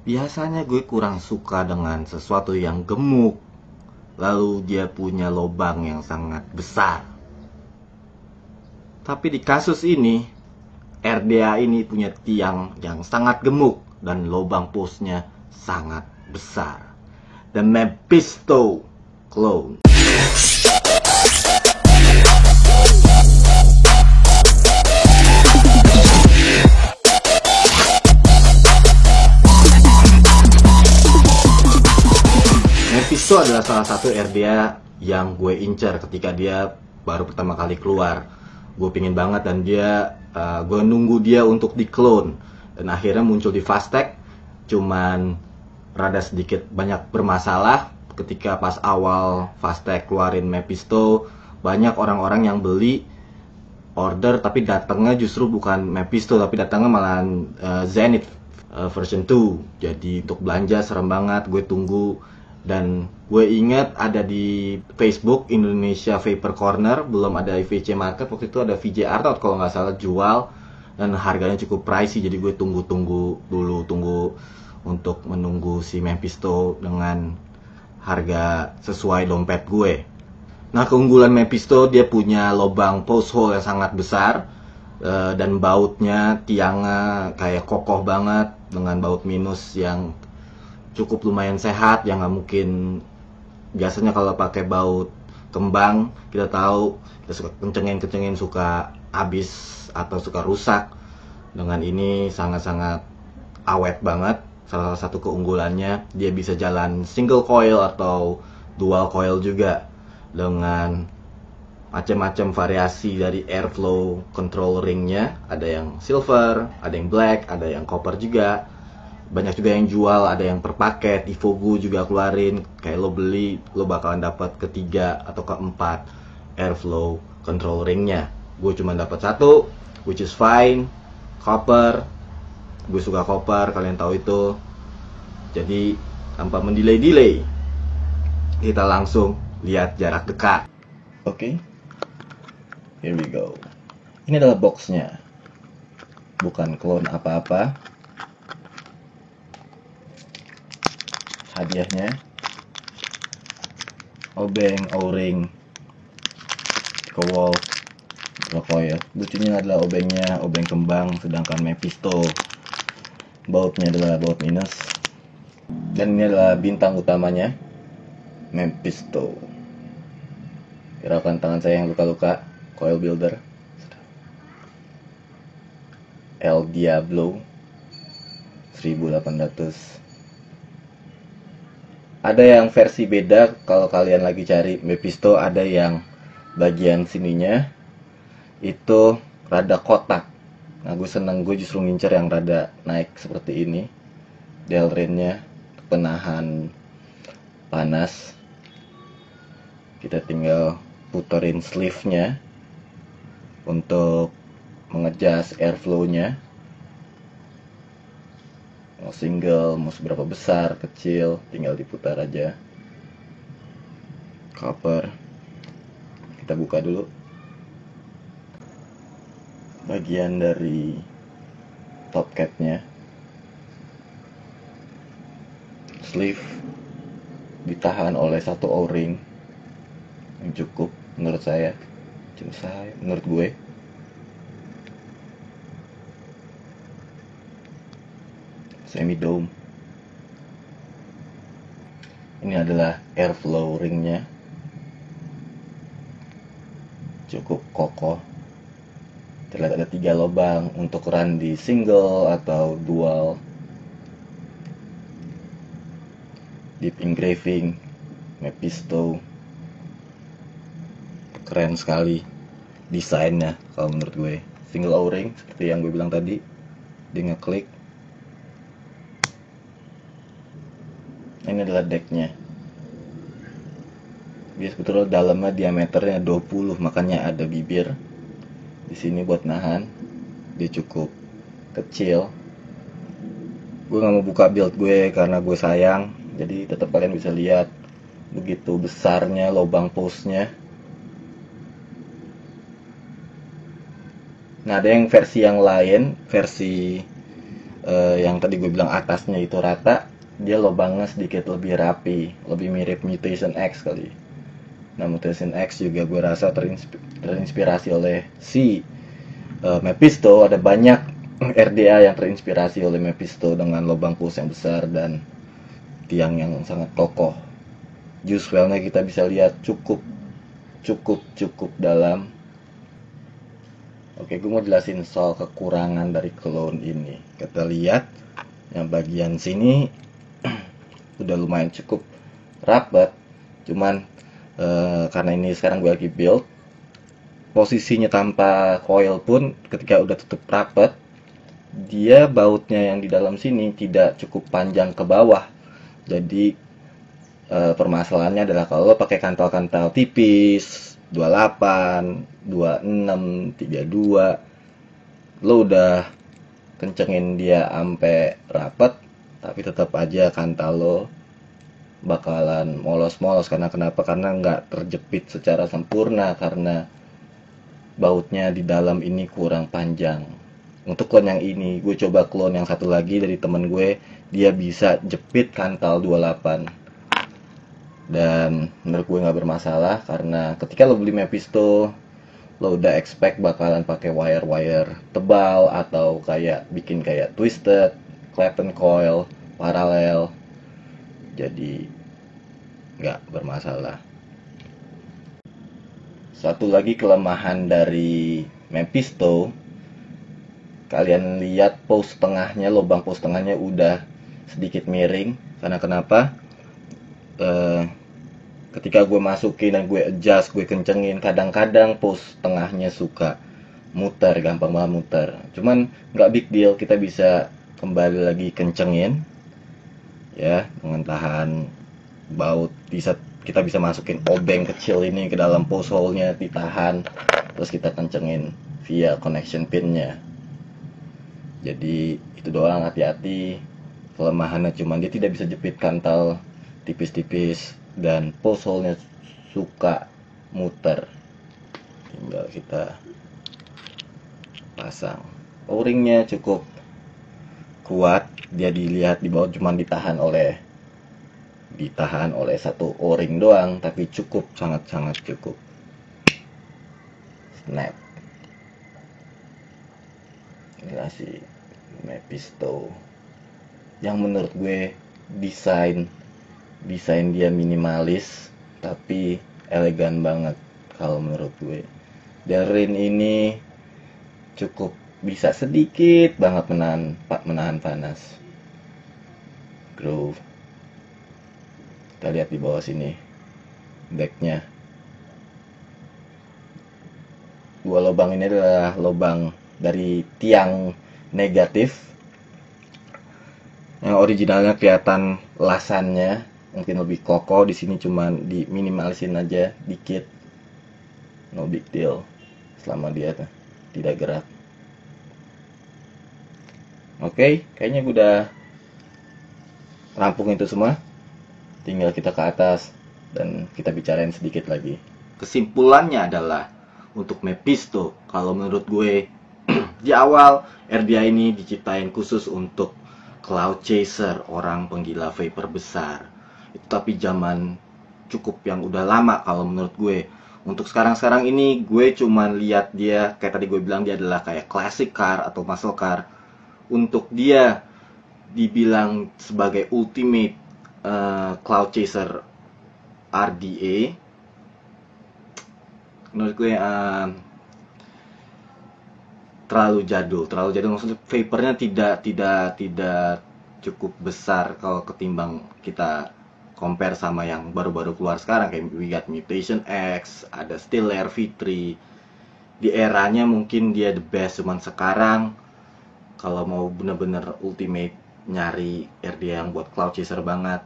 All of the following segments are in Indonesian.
Biasanya gue kurang suka dengan sesuatu yang gemuk, lalu dia punya lobang yang sangat besar. Tapi di kasus ini, RDA ini punya tiang yang sangat gemuk dan lobang posnya sangat besar. The Mephisto Clone. Mephisto adalah salah satu RDA yang gue incer ketika dia baru pertama kali keluar. Gue pingin banget dan gue nunggu dia untuk di clone. Dan akhirnya muncul di Fastech, cuman rada sedikit banyak bermasalah. Ketika pas awal Fastech keluarin Mephisto, banyak orang-orang yang beli order tapi datangnya justru bukan Mephisto, tapi datangnya malah Zenith version 2. Jadi untuk belanja serem banget, gue tunggu. Dan gue ingat ada di Facebook Indonesia Vapor Corner, belum ada VC Market, waktu itu ada VJ Arnold kalau nggak salah jual, dan harganya cukup pricey, jadi gue tunggu untuk menunggu si Mephisto dengan harga sesuai dompet gue. Nah, keunggulan Mephisto, dia punya lubang post hole yang sangat besar, dan bautnya, tiangnya kayak kokoh banget dengan baut minus yang cukup lumayan sehat, yang nggak mungkin. Biasanya kalau pakai baut kembang, kita tahu kita suka kencengin suka habis atau suka rusak. Dengan ini sangat-sangat awet banget. Salah satu keunggulannya, dia bisa jalan single coil atau dual coil juga, dengan macam-macam variasi dari airflow control ringnya. Ada yang silver, ada yang black, ada yang copper juga. Banyak juga yang jual, ada yang per paket. Ivogu juga keluarin, kayak lo beli, lo bakalan dapat ketiga atau keempat airflow control ringnya. Gue cuma dapat satu, which is fine. Copper, gue suka copper, kalian tahu itu. Jadi tanpa mendelay, kita langsung lihat jarak dekat. Oke, here we go. Ini adalah boxnya, bukan clone apa-apa. Hadiahnya obeng, o-ring, kowal, coil. Lucunya adalah obengnya obeng kembang, sedangkan Mephisto bautnya adalah baut minus. Dan ini adalah bintang utamanya, Mephisto. Gerakan tangan saya yang luka-luka, coil builder, El Diablo 1800. Ada yang versi beda kalau kalian lagi cari Mephisto, ada yang bagian sininya itu rada kotak. Nah, gue seneng, gue justru ngincer yang rada naik seperti ini. Delrinnya penahan panas. Kita tinggal puterin sleeve-nya untuk mengejas airflow-nya. Mau single, mau seberapa besar, kecil, tinggal diputar aja. Copper, kita buka dulu bagian dari top cap-nya. Sleeve ditahan oleh satu o-ring yang cukup menurut saya, menurut gue. Semi dome. Ini adalah airflow ringnya, cukup kokoh. Terlihat ada 3 lubang untuk run di single atau dual. Deep engraving Mephisto, keren sekali desainnya kalau menurut gue. Single o-ring seperti yang gue bilang tadi, dia ngeklik. Ini adalah decknya. Dia sebetulnya dalamnya diameternya 20, makanya ada bibir di sini buat nahan. Dia cukup kecil. Gue nggak mau buka build gue karena gue sayang. Jadi tetap kalian bisa lihat begitu besarnya lubang postnya. Nah, ada yang versi yang lain, versi yang tadi gue bilang atasnya itu rata, dia lubangnya sedikit lebih rapi, lebih mirip Mutation X kali. Nah, Mutation X juga gue rasa terinspirasi oleh si Mephisto. Ada banyak RDA yang terinspirasi oleh Mephisto dengan lubang pulse yang besar dan tiang yang sangat kokoh. Juice well-nya kita bisa lihat cukup dalam. Oke, gue mau jelasin soal kekurangan dari clone ini. Kita lihat yang bagian sini udah lumayan cukup rapat, cuman karena ini sekarang gue lagi build, posisinya tanpa coil pun ketika udah tutup rapat, dia bautnya yang di dalam sini tidak cukup panjang ke bawah. Jadi permasalahannya adalah kalau lo pakai kantal-kantal tipis 28, 26, 32, lo udah kencengin dia sampai rapat, tapi tetap aja kantal lo bakalan molos-molos. Karena kenapa? Karena nggak terjepit secara sempurna, karena bautnya di dalam ini kurang panjang. Untuk clone yang ini, gue coba clone yang satu lagi dari temen gue, dia bisa jepit kantal 28. Dan menurut gue nggak bermasalah, karena ketika lo beli Mephisto, lo udah expect bakalan pakai wire-wire tebal atau kayak bikin kayak twisted, Clapton coil, paralel. Jadi nggak bermasalah. Satu lagi kelemahan dari Mephisto, kalian lihat pose tengahnya, lubang pose tengahnya udah sedikit miring. Karena kenapa? Ketika gue masukin dan gue adjust, gue kencengin, kadang-kadang pose tengahnya suka muter, gampang banget muter. Cuman nggak big deal, kita bisa kembali lagi kencengin ya dengan tahan baut. Kita bisa masukin obeng kecil ini ke dalam pose hole-nya, ditahan, terus kita kencengin via connection pin-nya. Jadi itu doang, hati-hati. Kelemahannya cuman dia tidak bisa jepit kantal tipis-tipis dan pose hole-nya suka muter. Tinggal kita pasang. O-ringnya cukup kuat, dia dilihat di bawah cuman ditahan oleh satu O-ring doang, tapi cukup, sangat cukup. Snap. Inilah si Mephisto yang menurut gue desain dia minimalis tapi elegan banget kalau menurut gue. Dan Rin ini cukup bisa sedikit banget menahan panas. Groove. Kita lihat di bawah sini decknya. Dua lubang ini adalah lubang dari tiang negatif. Yang originalnya kelihatan lasannya mungkin lebih kokoh, di sini cuman diminimalisin aja dikit. No big deal selama dia tidak gerak. Oke, kayaknya gue udah rampung itu semua. Tinggal kita ke atas dan kita bicarain sedikit lagi. Kesimpulannya adalah untuk Mephisto, kalau menurut gue di awal RDA ini diciptain khusus untuk Cloud Chaser, orang penggila vapor besar. Itu tapi zaman cukup yang udah lama kalau menurut gue. Untuk sekarang ini gue cuman lihat dia, kayak tadi gue bilang, dia adalah kayak classic car atau muscle car. Untuk dia dibilang sebagai ultimate Cloud Chaser RDA, menurut gue terlalu jadul maksudnya vapornya tidak cukup besar kalau ketimbang kita compare sama yang baru-baru keluar sekarang kayak we got Mutation X, ada Still Air V3. Di eranya mungkin dia the best, cuman sekarang kalau mau bener-bener ultimate nyari RDA yang buat Cloud Chaser banget,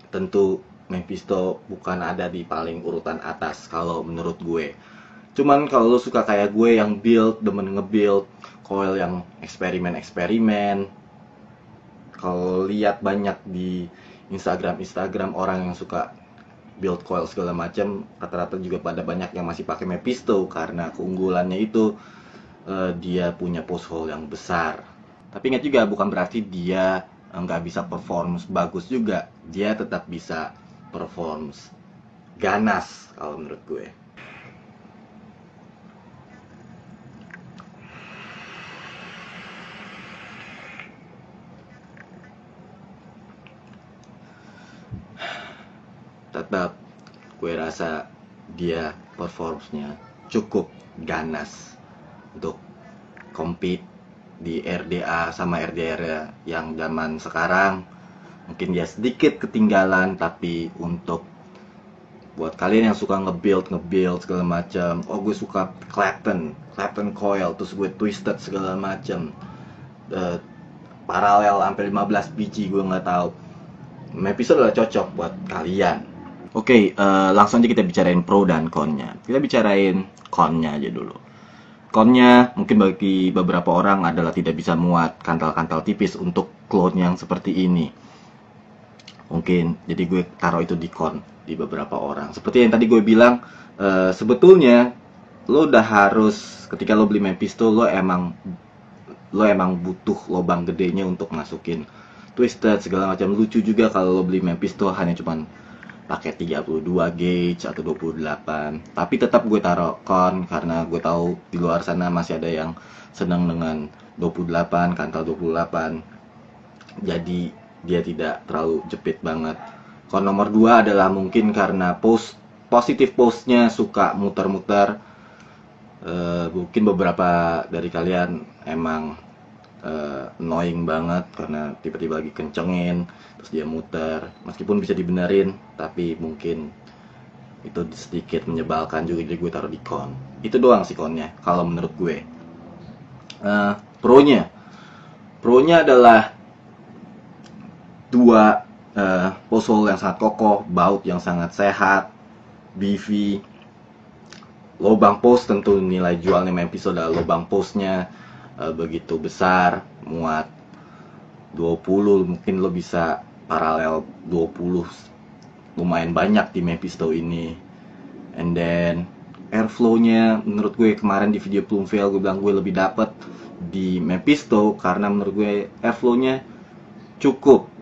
tentu Mephisto bukan ada di paling urutan atas kalau menurut gue. Cuman kalau lo suka kayak gue yang demen nge-build coil yang eksperimen, kalau lihat banyak di Instagram orang yang suka build coil segala macam, rata-rata juga pada banyak yang masih pakai Mephisto karena keunggulannya itu dia punya pose hole yang besar. Tapi ingat juga, bukan berarti dia nggak bisa perform bagus juga. Dia tetap bisa perform ganas kalau menurut gue. Tetap gue rasa dia performnya cukup ganas untuk compete di RDA sama RDR yang zaman sekarang. Mungkin dia sedikit ketinggalan, tapi untuk buat kalian yang suka nge-build segala macam, oh gue suka Clapton coil, terus gue twisted segala macam, paralel sampai 15 biji, gue nggak tahu. Episode adalah cocok buat kalian. Oke, langsung aja kita bicarain pro dan konnya. Kita bicarain konnya aja dulu. Konnya mungkin bagi beberapa orang adalah tidak bisa muat kantal-kantal tipis untuk clone yang seperti ini. Mungkin, jadi gue taruh itu di kon di beberapa orang. Seperti yang tadi gue bilang, sebetulnya lo udah harus, ketika lo beli Mephisto, lo emang butuh lobang gedenya untuk masukin twisted segala macam. Lucu juga kalau lo beli Mephisto hanya cuman pakai 32 gauge atau 28. Tapi tetap gue taruh kon karena gue tahu di luar sana masih ada yang senang dengan 28, kantal 28. Jadi dia tidak terlalu jepit banget. Kon nomor 2 adalah mungkin karena positif postnya suka muter-muter. Mungkin beberapa dari kalian emang annoying banget karena tiba-tiba lagi kencengin terus dia muter, meskipun bisa dibenerin tapi mungkin itu sedikit menyebalkan juga, jadi gue taruh di kon. Itu doang sih konnya kalau menurut gue. Pronya adalah 2 post hole yang sangat kokoh, baut yang sangat sehat, BV, lubang post. Tentu nilai jualnya Mephisto adalah lubang postnya begitu besar, muat 20, mungkin lo bisa paralel 20, lumayan banyak di Mephisto ini. And then airflow-nya menurut gue kemarin di video Plumvale gue bilang gue lebih dapet di Mephisto karena menurut gue airflow-nya cukup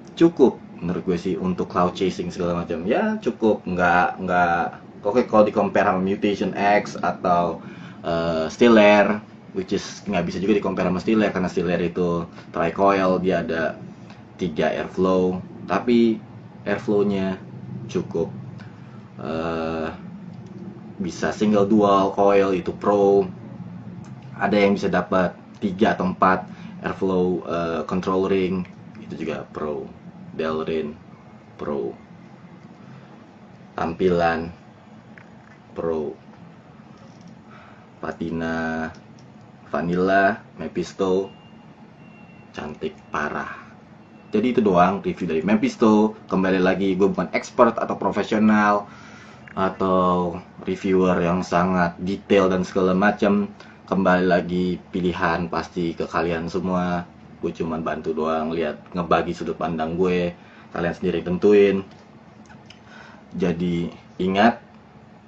menurut gue sih untuk cloud chasing segala macam. Ya cukup, nggak oke kalau di compare sama Mutation X atau Stellaire, which is nggak bisa juga di compare sama Stellaire karena Stellaire itu tricoil, dia ada 3 airflow, tapi airflow-nya cukup. Bisa single dual coil itu pro. Ada yang bisa dapat 3 atau 4 airflow control ring, itu juga pro. Delrin pro. Tampilan pro. Patina Vanilla Mephisto cantik parah. Jadi itu doang review dari Mephisto. Kembali lagi, gue bukan expert atau profesional atau reviewer yang sangat detail dan segala macam. Kembali lagi, pilihan pasti ke kalian semua. Gue cuman bantu doang, ngebagi sudut pandang gue. Kalian sendiri tentuin. Jadi ingat,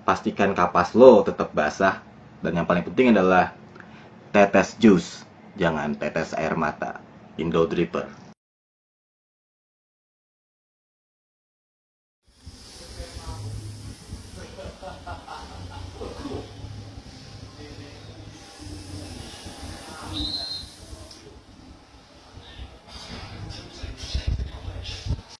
pastikan kapas lo tetap basah. Dan yang paling penting adalah tetes jus, jangan tetes air mata. Indo Dripper.